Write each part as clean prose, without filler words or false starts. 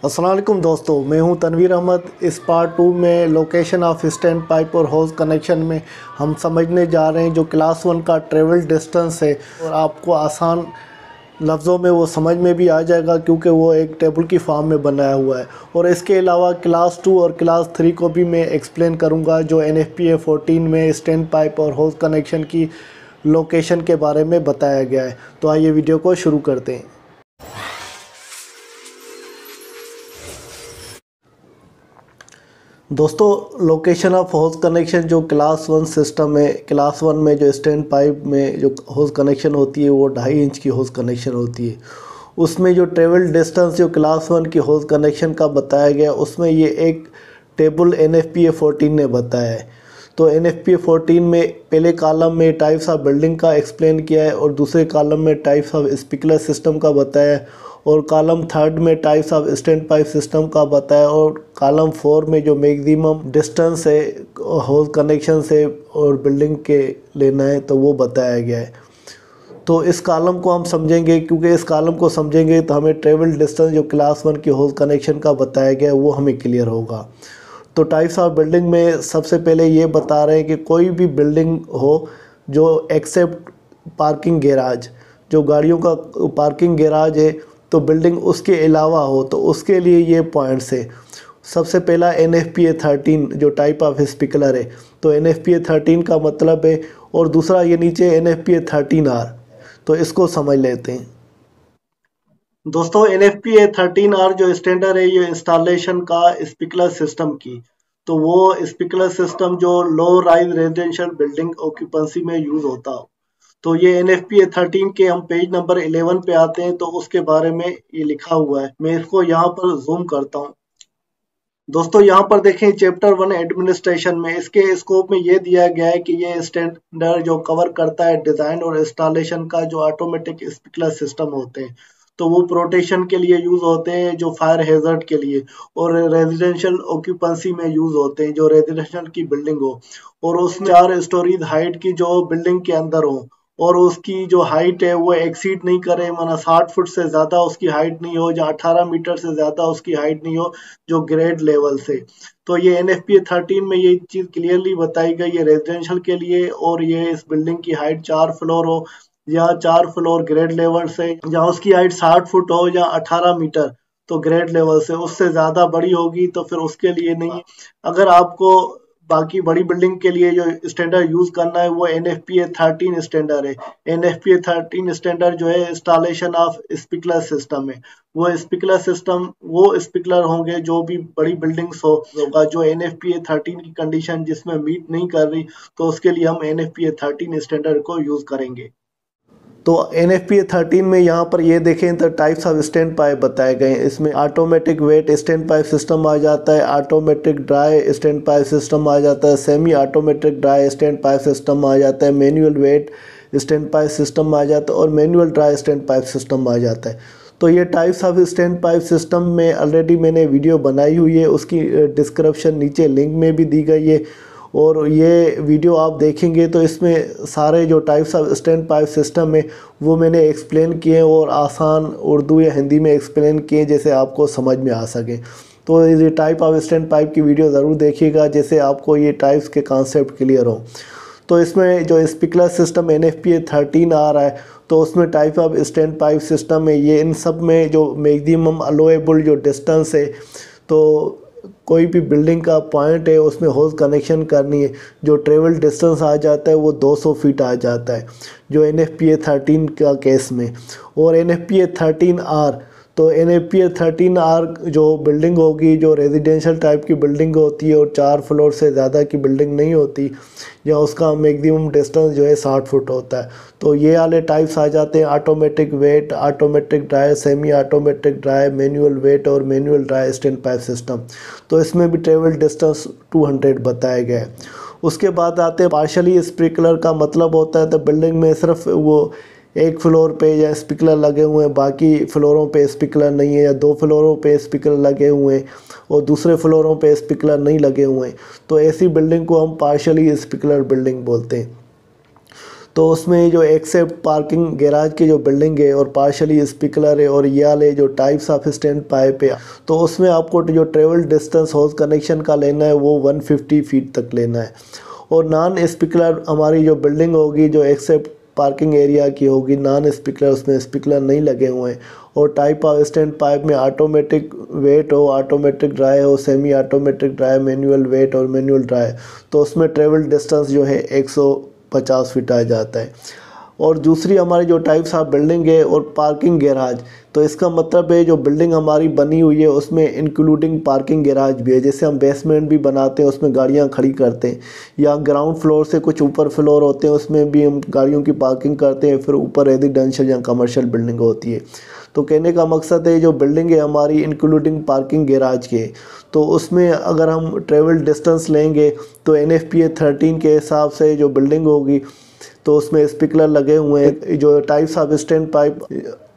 अस्सलाम वालेकुम दोस्तों, मैं हूं तनवीर अहमद। इस पार्ट 2 में लोकेशन ऑफ स्टैंड पाइप और होज कनेक्शन में हम समझने जा रहे हैं जो क्लास 1 का ट्रेवल डिस्टेंस है, और आपको आसान लफ्ज़ों में वो समझ में भी आ जाएगा क्योंकि वो एक टेबल की फॉर्म में बनाया हुआ है। और इसके अलावा क्लास 2 और क्लास 3 को भी मैं एक्सप्लेन करूँगा जो NFPA 14 में स्टैंड पाइप और होज कनेक्शन की लोकेशन के बारे में बताया गया है। तो आइए वीडियो को शुरू करते हैं। दोस्तों, लोकेशन ऑफ होज कनेक्शन जो क्लास 1 सिस्टम है, क्लास 1 में जो स्टैंड पाइप में जो होज कनेक्शन होती है वो 2.5 इंच की होज कनेक्शन होती है। उसमें जो ट्रेवल डिस्टेंस जो क्लास 1 की होज कनेक्शन का बताया गया, उसमें ये एक टेबल NFPA 14 ने बताया है। तो NFPA 14 में पहले कॉलम में टाइप्स ऑफ बिल्डिंग का एक्सप्लेन किया है और दूसरे कॉलम में टाइप्स ऑफ स्प्रिंकलर सिस्टम का बताया है, और कॉलम 3 में types of stand pipe system का बताया, और कॉलम 4 में जो मैक्सिमम डिस्टेंस है होज कनेक्शन से और बिल्डिंग के लेना है तो वो बताया गया है। तो इस कॉलम को हम समझेंगे, क्योंकि इस कॉलम को समझेंगे तो हमें ट्रेवल डिस्टेंस जो क्लास 1 की होज कनेक्शन का बताया गया है वो हमें क्लियर होगा। तो टाइप्स ऑफ बिल्डिंग में सबसे पहले ये बता रहे हैं कि कोई भी बिल्डिंग हो जो एक्सेप्ट पार्किंग गैराज, जो गाड़ियों का पार्किंग गैराज है तो बिल्डिंग उसके अलावा हो, तो उसके लिए ये पॉइंट्स है। सबसे पहला NFPA 13 जो टाइप ऑफ स्प्रिंकलर है, तो NFPA 13 का मतलब है, और दूसरा ये नीचे NFPA 13R, तो इसको समझ लेते हैं। दोस्तों, NFPA 13R जो स्टैंडर्ड है ये इंस्टॉलेशन का स्प्रिंकलर सिस्टम की, तो वो स्प्रिंकलर सिस्टम जो low rise residential building occupancy में यूज होता हो। तो ये NFPA 13 के हम पेज नंबर 11 पे आते हैं, तो उसके बारे में ये लिखा हुआ है। मैं इसको यहाँ पर जूम करता हूँ। दोस्तों, यहाँ पर देखें चैप्टर 1 एडमिनिस्ट्रेशन में इसके स्कोप में ये दिया गया है कि ये स्टैंडर्ड जो कवर करता है डिजाइन और इंस्टॉलेशन का जो ऑटोमेटिक स्प्रिंकलर सिस्टम होते हैं, तो वो प्रोटेक्शन के लिए यूज होते हैं जो फायर हैजर्ड के लिए, और रेजिडेंशियल ऑक्यूपेंसी में यूज होते हैं जो रेजिडेंशियल की बिल्डिंग हो, और उस 4 स्टोरीज हाइट की जो बिल्डिंग के अंदर हो, और उसकी जो हाइट है वो एक्सीड नहीं करे, माना 60 फुट से ज्यादा उसकी हाइट नहीं हो, या 18 मीटर से ज्यादा उसकी हाइट नहीं हो जो ग्रेड लेवल से। तो ये NFPA 13 में ये चीज क्लियरली बताई गई है रेजिडेंशियल के लिए, और ये इस बिल्डिंग की हाइट 4 फ्लोर हो, या 4 फ्लोर ग्रेड लेवल से, या उसकी हाइट 60 फुट हो या 18 मीटर तो ग्रेड लेवल से, उससे ज्यादा बड़ी होगी तो फिर उसके लिए नहीं। अगर आपको बाकी बड़ी बिल्डिंग के लिए जो स्टैंडर्ड यूज करना है वो NFPA 13 स्टैंडर्ड है। NFPA 13 स्टैंडर्ड जो है इंस्टॉलेशन ऑफ स्प्रिंकलर सिस्टम है। वो स्प्रिंकलर सिस्टम वो स्प्रिंकलर होंगे जो भी बड़ी बिल्डिंग्स होगा जो NFPA 13 की कंडीशन जिसमें मीट नहीं कर रही, तो उसके लिए हम NFPA 13 स्टैंडर्ड को यूज करेंगे। तो NFPA 13 में यहाँ पर ये देखें तो टाइप्स ऑफ स्टैंड पाइप बताए गए हैं। इसमें automatic wet stand pipe system आ जाता है, automatic dry stand pipe system आ जाता है, semi automatic dry stand pipe system आ जाता है, manual wet stand pipe system आ जाता है, और manual dry stand pipe system आ जाता है। तो ये types of stand pipe system में ऑलरेडी मैंने वीडियो बनाई हुई है, उसकी डिस्क्रिप्शन नीचे लिंक में भी दी गई है, और ये वीडियो आप देखेंगे तो इसमें सारे जो types of stand pipe system है वो मैंने एक्सप्लेन किए, और आसान उर्दू या हिंदी में एक्सप्लेन किए जैसे आपको समझ में आ सके। तो ये टाइप ऑफ स्टैंड पाइप की वीडियो ज़रूर देखिएगा जैसे आपको ये टाइप्स के कॉन्सेप्ट क्लियर हो। तो इसमें जो स्प्रिंकलर सिस्टम NFPA 13 आ रहा है, तो उसमें type of stand pipe system है ये, इन सब में जो मैक्सिमम अलोएबल जो डिस्टेंस है, तो कोई भी बिल्डिंग का पॉइंट है उसमें होज कनेक्शन करनी है, जो ट्रेवल डिस्टेंस आ जाता है वो 200 फीट आ जाता है जो NFPA 13 का केस में। और NFPA 13R, तो NFPA 13R जो बिल्डिंग होगी जो रेजिडेंशियल टाइप की बिल्डिंग होती है और 4 फ्लोर से ज़्यादा की बिल्डिंग नहीं होती, या उसका मैक्सिमम डिस्टेंस जो है 60 फुट होता है, तो ये वाले टाइप्स आ जाते हैं automatic wet, automatic dry, semi automatic dry, manual wet और manual dry stand pipe system. तो इसमें भी ट्रेवल डिस्टेंस 200 बताया गया है। उसके बाद आते हैं पार्शली स्प्रिंकलर का मतलब होता है तो बिल्डिंग में सिर्फ वो एक फ्लोर पे या स्प्रिंकलर लगे हुए हैं, बाकी फ्लोरों पे स्प्रिंकलर नहीं है, या 2 फ्लोरों पे स्प्रिंकलर लगे हुए हैं और दूसरे फ्लोरों पे स्प्रिंकलर नहीं लगे हुए हैं, तो ऐसी बिल्डिंग को हम पार्शली स्प्रिंकलर बिल्डिंग बोलते हैं। तो उसमें जो एक्सेप्ट पार्किंग गैराज की जो बिल्डिंग है और पार्शली स्पिंकलर है और ये वाले जो टाइप्स ऑफ स्टैंड पाइप है, तो उसमें आपको जो ट्रेवल डिस्टेंस होज कनेक्शन का लेना है वो 150 फीट तक लेना है। और नॉन स्पिंकलर हमारी जो बिल्डिंग होगी जो एक्सेप्ट पार्किंग एरिया की होगी, नॉन स्पिंकलर, उसमें स्पिंकलर नहीं लगे हुए हैं, और टाइप ऑफ स्टैंड पाइप में ऑटोमेटिक वेट हो, ऑटोमेटिक ड्राई हो, semi automatic dry, manual wet और मैनुअल ड्राई, तो उसमें ट्रेवल डिस्टेंस जो है 150 फीट आ जाता है। और दूसरी हमारी जो टाइप्स ऑफ बिल्डिंग है और पार्किंग गैराज, तो इसका मतलब है जो बिल्डिंग हमारी बनी हुई है उसमें इंक्लूडिंग पार्किंग गैराज भी है। जैसे हम बेसमेंट भी बनाते हैं उसमें गाड़ियां खड़ी करते हैं, या ग्राउंड फ्लोर से कुछ ऊपर फ्लोर होते हैं उसमें भी हम गाड़ियों की पार्किंग करते हैं, फिर ऊपर रेजिडेंशियल या कमर्शियल बिल्डिंग होती है। तो कहने का मकसद है जो बिल्डिंग है हमारी इंक्लूडिंग पार्किंग गैराज के, तो उसमें अगर हम ट्रेवल डिस्टेंस लेंगे तो NFPA 13 के हिसाब से जो बिल्डिंग होगी तो उसमें स्पिंकलर लगे हुए हैं। जो types of stand pipe,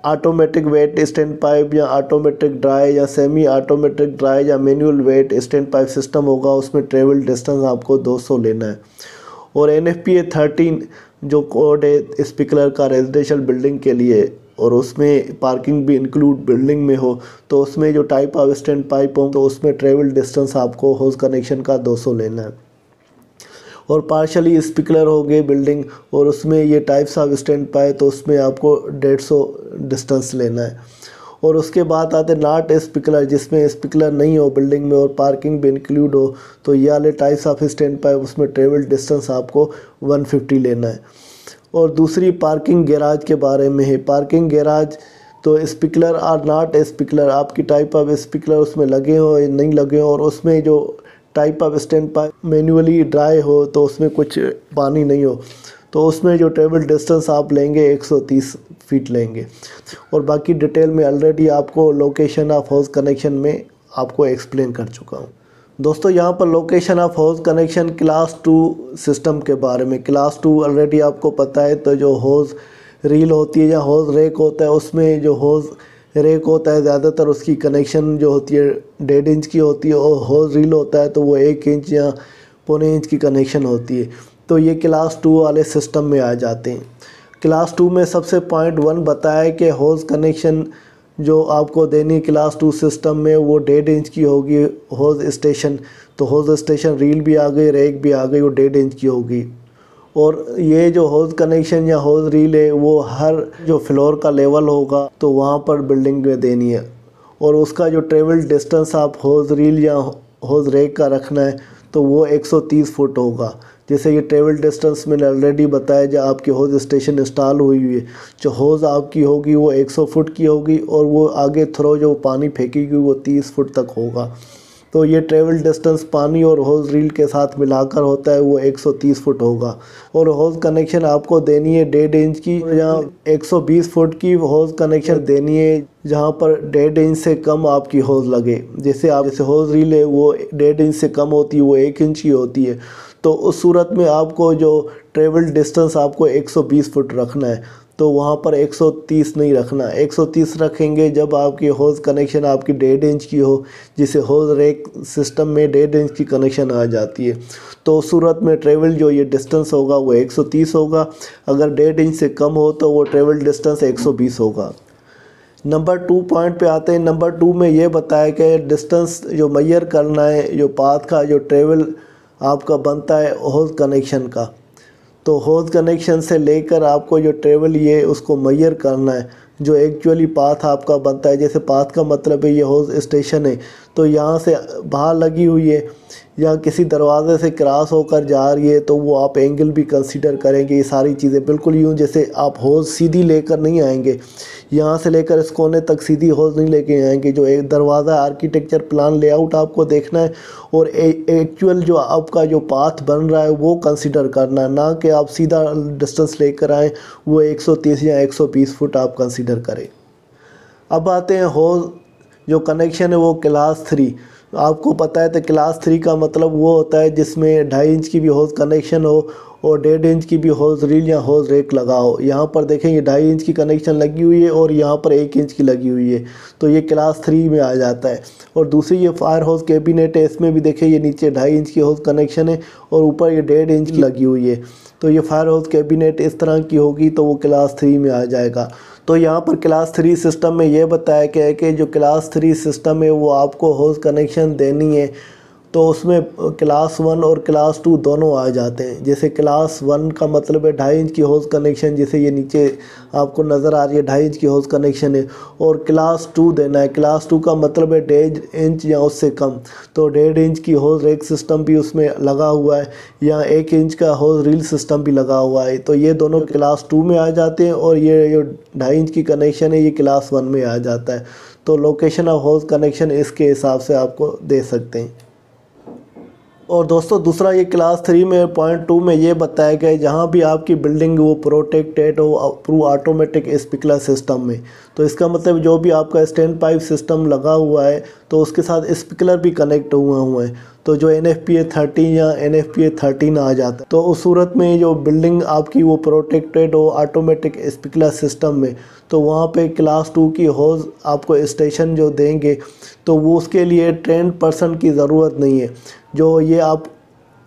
automatic wet stand pipe या ऑटोमेटिक ड्राई या सेमी ऑटोमेटिक ड्राई या manual wet stand pipe system होगा, उसमें ट्रेवल डिस्टेंस आपको 200 लेना है। और NFPA 13 जो कोड है स्पिंकलर का रेजिडेंशियल बिल्डिंग के लिए, और उसमें पार्किंग भी इंक्लूड बिल्डिंग में हो, तो उसमें जो टाइप ऑफ स्टैंड पाइप हो तो उसमें ट्रेवल डिस्टेंस आपको होज कनेक्शन का 200 लेना है। और पार्शली स्पिंकलर हो गए बिल्डिंग और उसमें ये टाइप्स ऑफ स्टैंड पाइप, तो उसमें आपको 150 डिस्टेंस लेना है। और उसके बाद आते नॉट स्पिंकलर, जिसमें स्पिंकलर नहीं हो बिल्डिंग में और पार्किंग भी इंक्लूड हो, तो ये वाले टाइप्स ऑफ स्टैंड पाइप उसमें ट्रेवल डिस्टेंस आपको 150 लेना है। और दूसरी पार्किंग गैराज के बारे में है। पार्किंग गैराज तो स्पिंकलर और नॉट स्पिंकलर, आपकी टाइप ऑफ स्पिंकलर उसमें लगे हो या नहीं लगे हो, और उसमें जो type of stand pipe manually dry हो तो उसमें कुछ पानी नहीं हो, तो उसमें जो ट्रेवल डिस्टेंस आप लेंगे 130 फीट लेंगे। और बाकी डिटेल में ऑलरेडी आपको लोकेशन ऑफ हाउस कनेक्शन में आपको एक्सप्लेन कर चुका हूँ। दोस्तों यहाँ पर location of house connection class 2 system के बारे में, क्लास 2 ऑलरेडी आपको पता है। तो जो हाउस रील होती है या हाउस रेक होता है, उसमें जो हाउस रेक होता है ज़्यादातर उसकी कनेक्शन जो होती है 1.5 इंच की होती है, और हाउस रील होता है तो वो 1 इंच या 0.25 इंच की कनेक्शन होती है। तो ये क्लास 2 वाले सिस्टम में आ जाते हैं। क्लास 2 में सबसे पॉइंट 1 बताया कि हाउस कनेक्शन जो आपको देनी क्लास 2 सिस्टम में वो 1.5 इंच की होगी हाउस स्टेशन। तो हाउस स्टेशन रील भी आ गई, रेक भी आ गई, वो 1.5 इंच की होगी। और ये जो हाउस कनेक्शन या हाउस रील है वो हर जो फ्लोर का लेवल होगा तो वहाँ पर बिल्डिंग में देनी है। और उसका जो ट्रेवल डिस्टेंस आप हाउस रील या हाउस रेक का रखना है तो वो 130 फुट होगा। जैसे ये ट्रेवल डिस्टेंस मैंने ऑलरेडी बताया, जब आपकी हाउस स्टेशन इंस्टॉल हुई है, जो हाउस आपकी होगी वो 100 फुट की होगी, और वो आगे थ्रो जो पानी फेंकेगी वो 30 फुट तक होगा। तो ये ट्रेवल डिस्टेंस पानी और हाउस रील के साथ मिलाकर होता है, वो 130 फुट होगा। और हाउस कनेक्शन आपको देनी है 1.5 इंच की, या 120 फुट की हाउस कनेक्शन देनी है जहाँ पर 1.5 इंच से कम आपकी हाउस लगे। जैसे हाउस रील है वो 1.5 इंच से कम होती है, वो 1 इंच की होती है। तो उस सूरत में आपको जो ट्रेवल डिस्टेंस आपको 120 फुट रखना है, तो वहाँ पर 130 नहीं रखना। 130 रखेंगे जब आपकी हाउस कनेक्शन आपकी 1.5 इंच की हो, जिसे हाउस रेक सिस्टम में 1.5 इंच की कनेक्शन आ जाती है। तो उस सूरत में ट्रेवल जो ये डिस्टेंस होगा वो 130 होगा। अगर 1.5 इंच से कम हो तो वो ट्रेवल डिस्टेंस 120 होगा। नंबर 2 पॉइंट पे आते हैं। नंबर 2 में ये बताया कि डिस्टेंस जो मेजर करना है, जो पाथ का जो ट्रेवल आपका बनता है हाउस कनेक्शन का, तो हाउस कनेक्शन से लेकर आपको जो ट्रेवल ये उसको मेजर करना है, जो एक्चुअली पाथ आपका बनता है। जैसे पाथ का मतलब है ये हाउस स्टेशन है, तो यहाँ से बाहर लगी हुई है या किसी दरवाजे से क्रॉस होकर जा रही है, तो वो आप एंगल भी कंसीडर करेंगे। ये सारी चीज़ें बिल्कुल यूँ जैसे आप हाउस सीधी लेकर नहीं आएंगे, यहाँ से लेकर इस कोने तक सीधी हाउस नहीं लेके आएंगे। जो एक दरवाज़ा आर्किटेक्चर प्लान लेआउट आपको देखना है, और एक्चुअल जो आपका जो पाथ बन रहा है वो कंसीडर करना है, ना कि आप सीधा डिस्टेंस लेकर आएँ वो 130 या 120 फुट आप कंसीडर करें। अब आते हैं हाउस जो कनेक्शन है वो क्लास 3। आपको पता है तो क्लास 3 का मतलब वो होता है जिसमें 2.5 इंच की भी हाउस कनेक्शन हो और 1.5 इंच की भी होज रील या होज रेक लगाओ। यहाँ पर देखें ये 2.5 इंच की कनेक्शन लगी हुई है और यहाँ पर 1 इंच की लगी हुई है, तो ये क्लास 3 में आ जाता है। और दूसरी ये फायर होज कैबिनेट है, इसमें भी देखें ये नीचे 2.5 इंच की होज कनेक्शन है और ऊपर ये 1.5 इंच की लगी हुई है। तो ये फायर होज कैबिनेट इस तरह की होगी तो वो क्लास 3 में आ जाएगा। तो यहाँ पर क्लास 3 सिस्टम में ये बताया गया है कि जो क्लास 3 सिस्टम है वो आपको होज कनेक्शन देनी है, तो उसमें क्लास 1 और क्लास 2 दोनों आ जाते हैं। जैसे क्लास 1 का मतलब है 2.5 इंच की होज कनेक्शन, जैसे ये नीचे आपको नज़र आ रही है 2.5 इंच की होज कनेक्शन है, और क्लास 2 देना है। क्लास 2 का मतलब है 1.5 इंच या उससे कम, तो 1.5 इंच की होज रेक सिस्टम भी उसमें लगा हुआ है, या 1 इंच का होज रील सिस्टम भी लगा हुआ है। तो ये दोनों क्लास 2 में आ जाते हैं और ये जो 2.5 इंच की कनेक्शन है ये क्लास 1 में आ जाता है। तो लोकेशन ऑफ होज कनेक्शन इसके हिसाब से आपको दे सकते हैं। और दोस्तों दूसरा ये क्लास 3 में पॉइंट 2 में ये बताया गया है जहाँ भी आपकी बिल्डिंग वो प्रोटेक्टेड हो थ्रू ऑटोमेटिक स्प्रिंकलर सिस्टम में, तो इसका मतलब जो भी आपका स्टैंड पाइप सिस्टम लगा हुआ है तो उसके साथ स्प्रिंकलर भी कनेक्ट हुए हैं, तो जो NFPA 13 या NFPA 13 आ जाता है। तो उस सूरत में जो बिल्डिंग आपकी वो प्रोटेक्टेड हो ऑटोमेटिक स्प्रिंकलर सिस्टम में, तो वहाँ पे क्लास 2 की होज आपको स्टेशन जो देंगे तो वो उसके लिए ट्रेंड पर्सन की ज़रूरत नहीं है। जो ये आप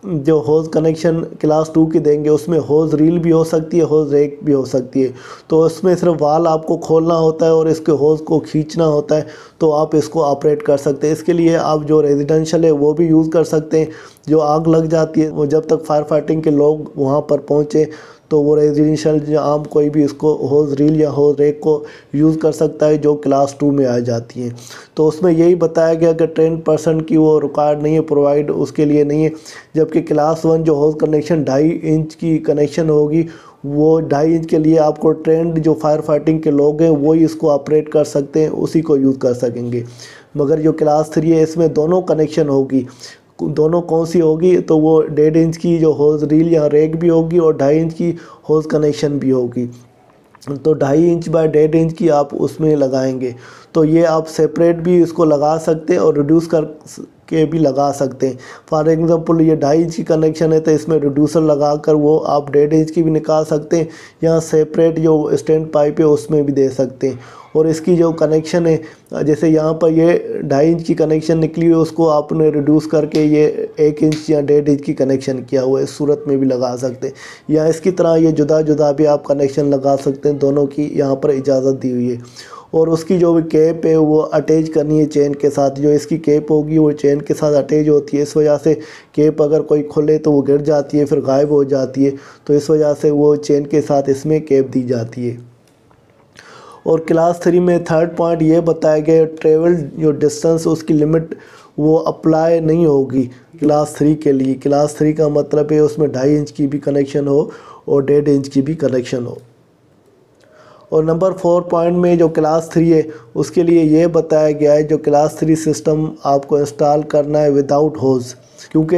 जो होज कनेक्शन क्लास 2 की देंगे उसमें होज रील भी हो सकती है, होज रेक भी हो सकती है, तो उसमें सिर्फ वाल आपको खोलना होता है और इसके होज को खींचना होता है, तो आप इसको ऑपरेट कर सकते हैं। इसके लिए आप जो रेजिडेंशियल है वो भी यूज़ कर सकते हैं। जो आग लग जाती है वो जब तक फायर फाइटिंग के लोग वहाँ पर पहुँचे तो वो रेजिडेंशियल जो आम कोई भी इसको होज रील या होज रेक को यूज़ कर सकता है जो क्लास 2 में आ जाती हैं। तो उसमें यही बताया गया कि 10% की वो रिक्वायर्ड नहीं है, प्रोवाइड उसके लिए नहीं है। जबकि क्लास 1 जो होज कनेक्शन 2.5 इंच की कनेक्शन होगी वो 2.5 इंच के लिए आपको ट्रेंड जो फायर फाइटिंग के लोग हैं वही इसको ऑपरेट कर सकते हैं, उसी को यूज़ कर सकेंगे। मगर जो क्लास 3 है इसमें दोनों कनेक्शन होगी। दोनों कौन सी होगी, तो वो 1.5 इंच की जो होज रील या रेक भी होगी और 2.5 इंच की होज कनेक्शन भी होगी। तो 2.5 इंच बाय 1.5 इंच की आप उसमें लगाएंगे, तो ये आप सेपरेट भी इसको लगा सकते हैं और रिड्यूस कर के भी लगा सकते हैं। फॉर एग्जांपल ये 2.5 इंच की कनेक्शन है तो इसमें रिड्यूसर लगाकर वो आप 1.5 इंच की भी निकाल सकते हैं, या सेपरेट जो स्टैंड पाइप है उसमें भी दे सकते हैं। और इसकी जो कनेक्शन है जैसे यहाँ पर ये 2.5 इंच की कनेक्शन निकली हुई है उसको आपने रिड्यूस करके ये 1 इंच या 1.5 इंच की कनेक्शन किया हुआ है, इस सूरत में भी लगा सकते हैं। या इसकी तरह ये जुदा जुदा भी आप कनेक्शन लगा सकते हैं, दोनों की यहाँ पर इजाज़त दी हुई है। और उसकी जो भी कैप है वो अटैच करनी है चेन के साथ, जो इसकी कैप होगी वो चेन के साथ अटैच होती है। इस वजह से कैप अगर कोई खोले तो वो गिर जाती है, फिर गायब हो जाती है, तो इस वजह से वो चेन के साथ इसमें कैप दी जाती है। और क्लास 3 में थर्ड पॉइंट ये बताया गया ट्रेवल जो डिस्टेंस उसकी लिमिट वो अप्लाई नहीं होगी क्लास 3 के लिए। क्लास 3 का मतलब है उसमें 2.5 इंच की भी कनेक्शन हो और 1.5 इंच की भी कनेक्शन हो। और नंबर 4 पॉइंट में जो क्लास 3 है उसके लिए ये बताया गया है जो क्लास 3 सिस्टम आपको इंस्टॉल करना है विदाउट होज़, क्योंकि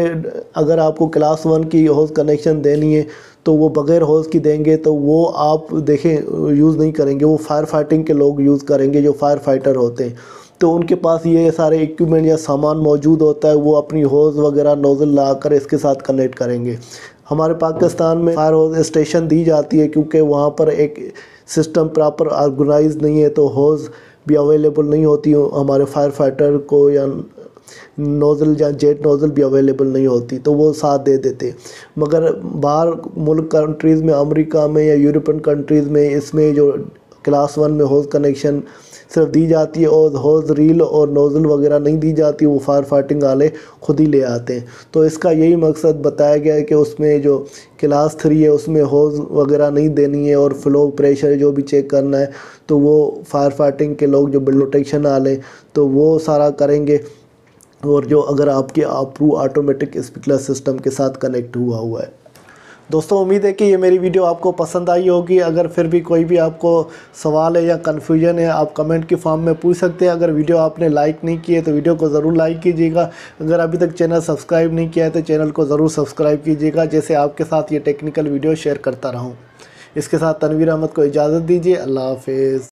अगर आपको क्लास 1 की होज़ कनेक्शन देनी है तो वो बग़ैर होज़ की देंगे तो वो आप देखें यूज़ नहीं करेंगे, वो फायर फाइटिंग के लोग यूज़ करेंगे जो फायर फाइटर होते हैं। तो उनके पास ये सारे इक्विपमेंट या सामान मौजूद होता है, वो अपनी होज़ वगैरह नोज़ल लाकर इसके साथ कनेक्ट करेंगे। हमारे पाकिस्तान में फायर होज़ स्टेशन दी जाती है क्योंकि वहाँ पर एक सिस्टम प्रॉपर ऑर्गेनाइज नहीं है, तो होज़ भी अवेलेबल नहीं होती हमारे फायर फाइटर को, या नोज़ल या जेट नोज़ल भी अवेलेबल नहीं होती, तो वो साथ दे देते। मगर बाहर मुल्क कंट्रीज़ में, अमेरिका में या यूरोपियन कंट्रीज़ में इसमें जो क्लास 1 में होज़ कनेक्शन सिर्फ दी जाती है और होज़ रील और नोज़ल वगैरह नहीं दी जाती, वो फायर फाइटिंग वाले खुद ही ले आते हैं। तो इसका यही मकसद बताया गया है कि उसमें जो क्लास 3 है उसमें होज़ वगैरह नहीं देनी है और फ्लो प्रेशर जो भी चेक करना है तो वो फायर फाइटिंग के लोग जो प्रोटेक्शन वाले तो वो सारा करेंगे। और जो अगर आपके ऑटोमेटिक स्प्रिंकलर सिस्टम के साथ कनेक्ट हुआ है। दोस्तों उम्मीद है कि ये मेरी वीडियो आपको पसंद आई होगी। अगर फिर भी कोई भी आपको सवाल है या कन्फ्यूजन है आप कमेंट के फॉर्म में पूछ सकते हैं। अगर वीडियो आपने लाइक नहीं किए तो वीडियो को ज़रूर लाइक कीजिएगा। अगर अभी तक चैनल सब्सक्राइब नहीं किया है तो चैनल को ज़रूर सब्सक्राइब कीजिएगा, जैसे आपके साथ ये टेक्निकल वीडियो शेयर करता रहूँ। इसके साथ तनवीर अहमद को इजाज़त दीजिए। अल्लाह हाफिज़।